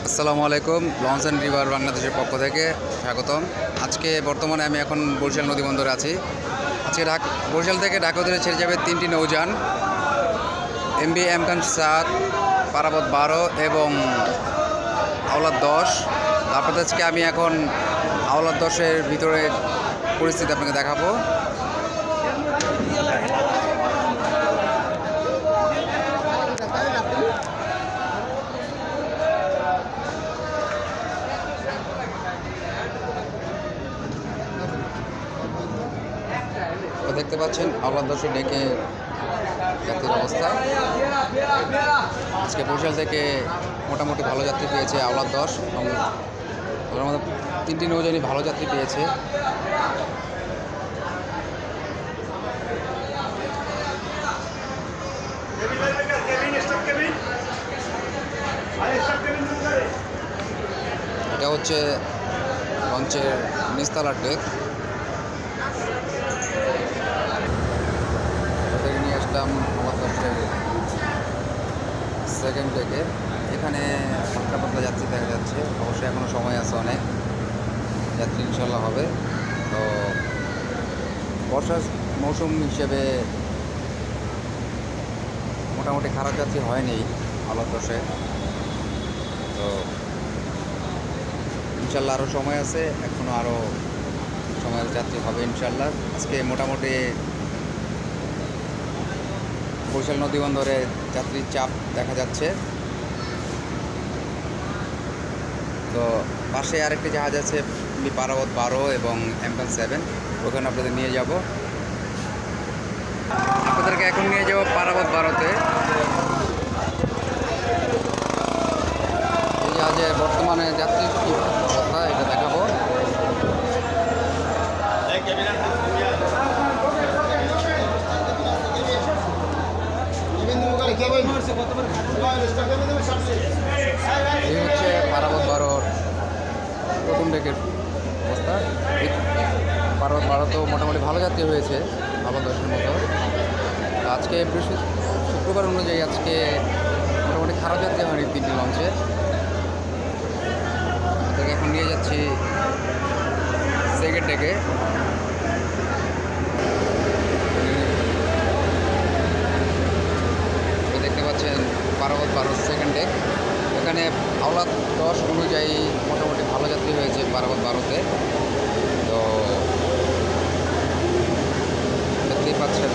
আসসালামু আলাইকুম। Launch and river বাংলাদেশের পক্ষ থেকে স্বাগতম। আজকে বর্তমানে আমি এখন বরিশাল নদীবন্দরে আছি। আজকে বরিশাল থেকে ঢাকা অভিযানে ছেড়ে যাবে 3টি নৌযান, এমভি এমকান 7, পারাবত 12 এবং আওলাদ 10। তারপর আজকে আমি এখন আওলাদ 10-এর ভিতরে পরিস্থিতি আপনাকে দেখাবো। দেখতে পাচ্ছেন আওলাদ 10 ডেকে যাত্রীর অবস্থা। আজকে বরিশাল থেকে মোটামুটি ভালো যাত্রী পেয়েছে আওলাদ 10 এবং ওদের মধ্যে 3টি নৌযানই ভালো যাত্রী পেয়েছে। এটা হচ্ছে লঞ্চের নিচতলার ডেক। নিয়ে আসলাম আওলাদ 10-এর সেকেন্ড ডেকে। এখানে পাতলা পাতলা যাত্রী দেখা যাচ্ছে। অবশ্যই এখনও সময় আছে, অনেক যাত্রী ইনশাল্লাহ হবে। তো বর্ষার মৌসুম হিসেবে মোটামুটি খারাপ যাত্রী হয়নি আওলাদ 10-এ। তো ইনশাল্লাহ আরও সময় আছে, এখনও আরও সময় যাত্রী হবে ইনশাল্লাহ। আজকে মোটামুটি বরিশাল নদীবন্দরে যাত্রীর চাপ দেখা যাচ্ছে। তো পাশে আরেকটি জাহাজ আছে পারাবত 12 এবং এমকান 7, ওখানে আপনাদের নিয়ে যাব। আপনাদেরকে এখন নিয়ে যাব পারাবত 12-তে। এই জাহাজে বর্তমানে যাত্রীর কী অবস্থা এটা দেখাবো। এই হচ্ছে পারাবত 12-র প্রথম ডেকের অবস্থা। পারাবত 12 তো মোটামুটি ভালো যাত্রী হয়েছে আওলাদ 10-এর মতো। আজকে শুক্রবার অনুযায়ী আজকে মোটামুটি খারাপ যাত্রী হয়নি 3টি লঞ্চে। তাদেরকে এখন নিয়ে যাচ্ছি সেকেন্ড ডেকে। দেখতে পাচ্ছেন পারাবত 12 সেকেন্ড ডেক। এখানে আওলাদ 10 অনুযায়ী মোটামুটি ভালো যাত্রী হয়েছে পারাবত 12-তে। তো দেখতেই পাচ্ছেন